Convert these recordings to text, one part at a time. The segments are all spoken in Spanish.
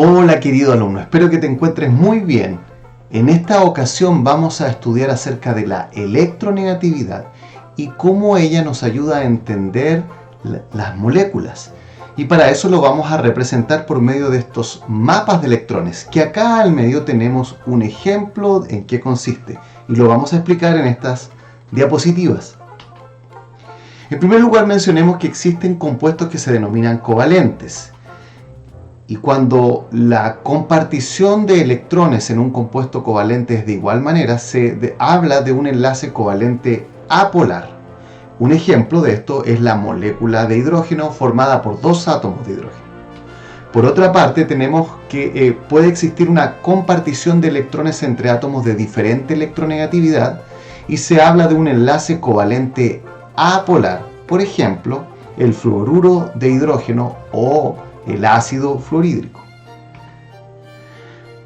Hola querido alumno, espero que te encuentres muy bien. En esta ocasión vamos a estudiar acerca de la electronegatividad y cómo ella nos ayuda a entender las moléculas. Y para eso lo vamos a representar por medio de estos mapas de electrones, que acá al medio tenemos un ejemplo en qué consiste y lo vamos a explicar en estas diapositivas. En primer lugar mencionemos que existen compuestos que se denominan covalentes. Y cuando la compartición de electrones en un compuesto covalente es de igual manera, se habla de un enlace covalente apolar. Un ejemplo de esto es la molécula de hidrógeno formada por dos átomos de hidrógeno. Por otra parte, tenemos que puede existir una compartición de electrones entre átomos de diferente electronegatividad y se habla de un enlace covalente apolar. Por ejemplo, el fluoruro de hidrógeno o el ácido fluorhídrico.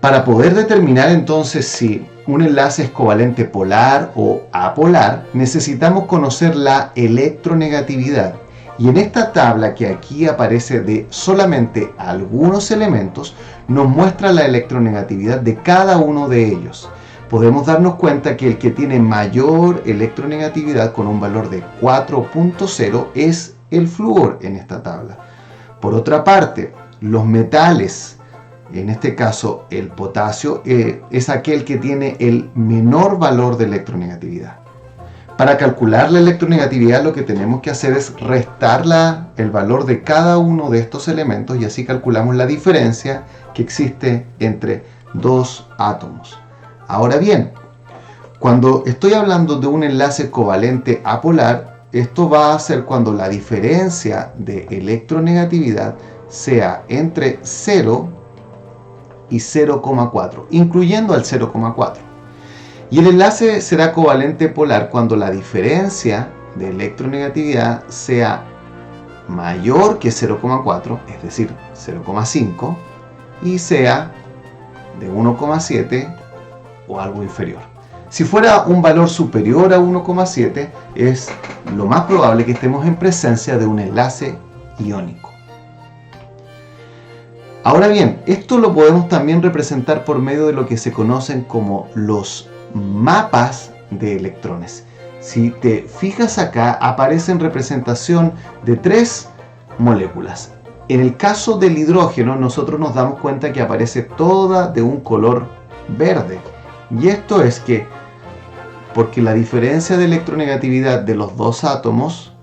Para poder determinar entonces si un enlace es covalente polar o apolar, necesitamos conocer la electronegatividad. Y en esta tabla que aquí aparece de solamente algunos elementos, nos muestra la electronegatividad de cada uno de ellos. Podemos darnos cuenta que el que tiene mayor electronegatividad con un valor de 4.0 es el flúor en esta tabla. Por otra parte, los metales, en este caso el potasio, es aquel que tiene el menor valor de electronegatividad. Para calcular la electronegatividad lo que tenemos que hacer es restar el valor de cada uno de estos elementos y así calculamos la diferencia que existe entre dos átomos. Ahora bien, cuando estoy hablando de un enlace covalente apolar, esto va a ser cuando la diferencia de electronegatividad sea entre 0 y 0,4, incluyendo al 0,4. Y el enlace será covalente polar cuando la diferencia de electronegatividad sea mayor que 0,4, es decir, 0,5, y sea de 1,7 o algo inferior. Si fuera un valor superior a 1,7, es lo más probable que estemos en presencia de un enlace iónico. Ahora bien, esto lo podemos también representar por medio de lo que se conocen como los mapas de electrones. Si te fijas acá, aparece en representación de tres moléculas. En el caso del hidrógeno, nosotros nos damos cuenta que aparece toda de un color verde. Y esto es porque la diferencia de electronegatividad de los dos átomos,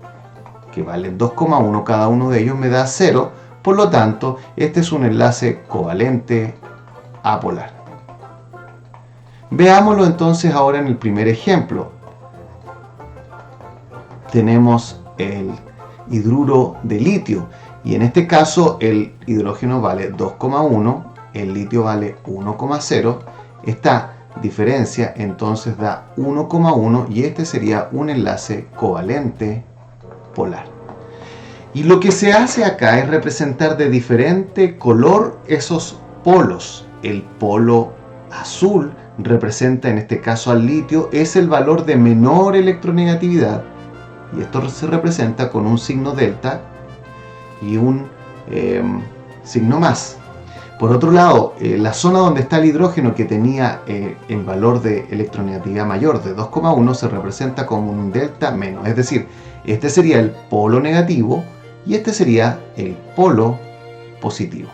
que valen 2,1 cada uno de ellos, me da 0. Por lo tanto, este es un enlace covalente apolar. Veámoslo entonces ahora en el primer ejemplo. Tenemos el hidruro de litio. Y en este caso el hidrógeno vale 2,1, el litio vale 1,0. Esta diferencia entonces da 1,1 y este sería un enlace covalente polar. Y lo que se hace acá es representar de diferente color esos polos. El polo azul representa en este caso al litio, es el valor de menor electronegatividad y esto se representa con un signo delta y un signo más. Por otro lado, la zona donde está el hidrógeno que tenía el valor de electronegatividad mayor de 2,1 se representa como un delta menos, es decir, este sería el polo negativo y este sería el polo positivo.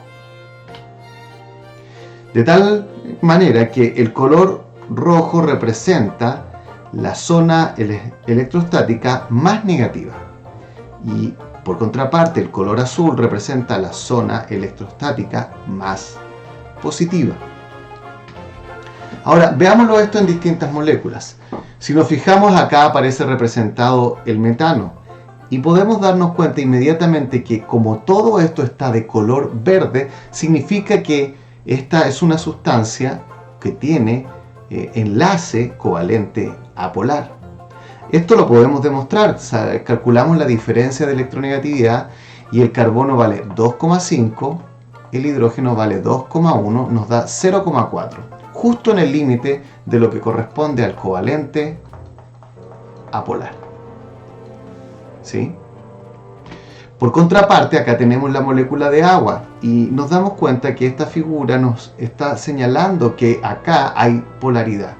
De tal manera que el color rojo representa la zona electrostática más negativa y por contraparte, el color azul representa la zona electrostática más positiva. Ahora, veámoslo esto en distintas moléculas. Si nos fijamos, acá aparece representado el metano. Y podemos darnos cuenta inmediatamente que como todo esto está de color verde, significa que esta es una sustancia que tiene enlace covalente apolar. Esto lo podemos demostrar, calculamos la diferencia de electronegatividad y el carbono vale 2,5, el hidrógeno vale 2,1, nos da 0,4, justo en el límite de lo que corresponde al covalente apolar. ¿Sí? Por contraparte, acá tenemos la molécula de agua. y nos damos cuenta que esta figura nos está señalando que acá hay polaridad.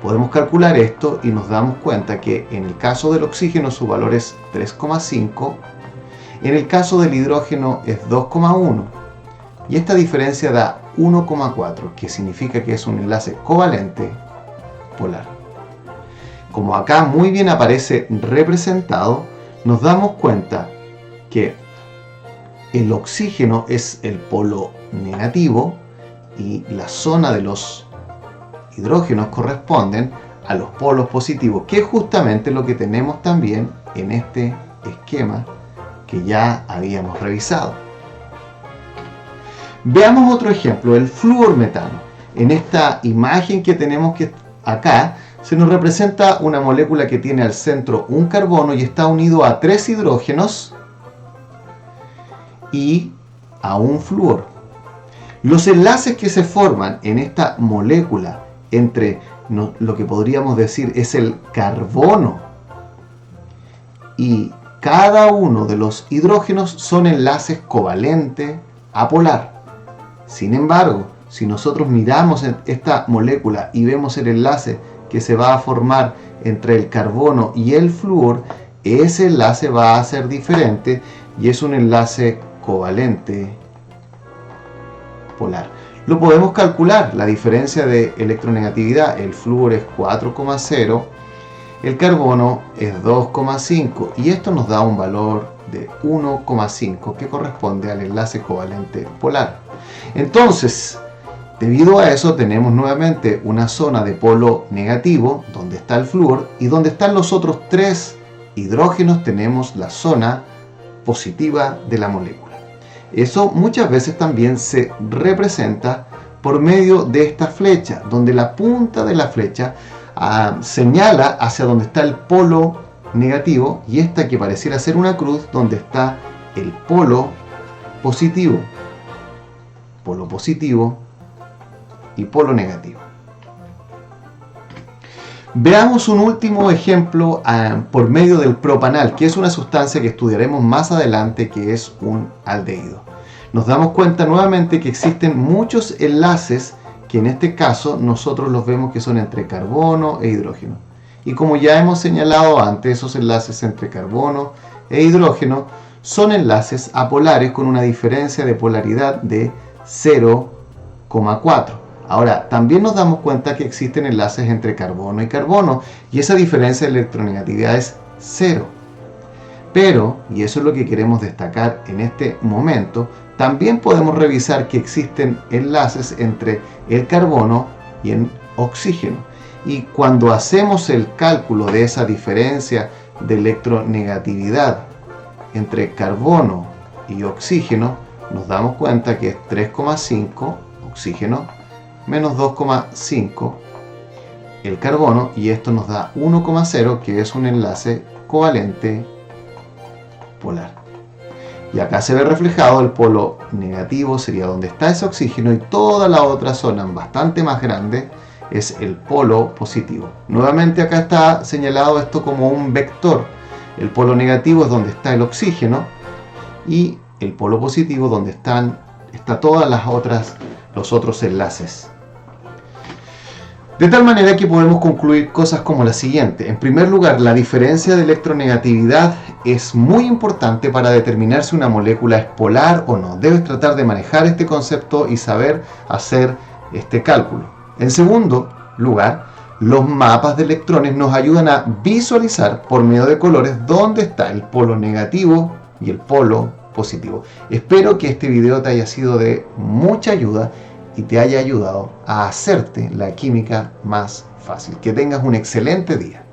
Podemos calcular esto y nos damos cuenta que en el caso del oxígeno su valor es 3,5, en el caso del hidrógeno es 2,1 y esta diferencia da 1,4, que significa que es un enlace covalente polar. Como acá muy bien aparece representado, nos damos cuenta que el oxígeno es el polo negativo y la zona de los hidrógenos corresponden a los polos positivos, que es justamente lo que tenemos también en este esquema que ya habíamos revisado. Veamos otro ejemplo, el fluormetano. En esta imagen que tenemos acá, se nos representa una molécula que tiene al centro un carbono y está unido a 3 hidrógenos y a un flúor. Los enlaces que se forman en esta molécula entre lo que podríamos decir es el carbono y cada uno de los hidrógenos son enlaces covalentes apolar. Sin embargo, si nosotros miramos esta molécula y vemos el enlace que se va a formar entre el carbono y el flúor, ese enlace va a ser diferente y es un enlace covalente polar. Lo podemos calcular, la diferencia de electronegatividad, el flúor es 4,0, el carbono es 2,5 y esto nos da un valor de 1,5 que corresponde al enlace covalente polar. Entonces, debido a eso tenemos nuevamente una zona de polo negativo donde está el flúor y donde están los otros 3 hidrógenos tenemos la zona positiva de la molécula. Eso muchas veces también se representa por medio de esta flecha, donde la punta de la flecha señala hacia donde está el polo negativo y esta que pareciera ser una cruz donde está el polo positivo y polo negativo. Veamos un último ejemplo por medio del propanal, que es una sustancia que estudiaremos más adelante, que es un aldehído. Nos damos cuenta nuevamente que existen muchos enlaces que en este caso nosotros los vemos que son entre carbono e hidrógeno. Y como ya hemos señalado antes, esos enlaces entre carbono e hidrógeno son enlaces apolares con una diferencia de polaridad de 0,4. Ahora, también nos damos cuenta que existen enlaces entre carbono y carbono y esa diferencia de electronegatividad es 0. Pero, y eso es lo que queremos destacar en este momento, también podemos revisar que existen enlaces entre el carbono y el oxígeno. Y cuando hacemos el cálculo de esa diferencia de electronegatividad entre carbono y oxígeno, nos damos cuenta que es 3,5 oxígeno menos 2,5 el carbono y esto nos da 1,0 que es un enlace covalente polar. Y acá se ve reflejado el polo negativo, sería donde está ese oxígeno, y toda la otra zona bastante más grande es el polo positivo. Nuevamente acá está señalado esto como un vector. El polo negativo es donde está el oxígeno y el polo positivo donde está todas los otros enlaces. De tal manera que podemos concluir cosas como la siguiente. En primer lugar, la diferencia de electronegatividad es muy importante para determinar si una molécula es polar o no. Debes tratar de manejar este concepto y saber hacer este cálculo. En segundo lugar, los mapas de electrones nos ayudan a visualizar por medio de colores dónde está el polo negativo y el polo positivo. Espero que este video te haya sido de mucha ayuda y te haya ayudado a hacerte la química más fácil. Que tengas un excelente día.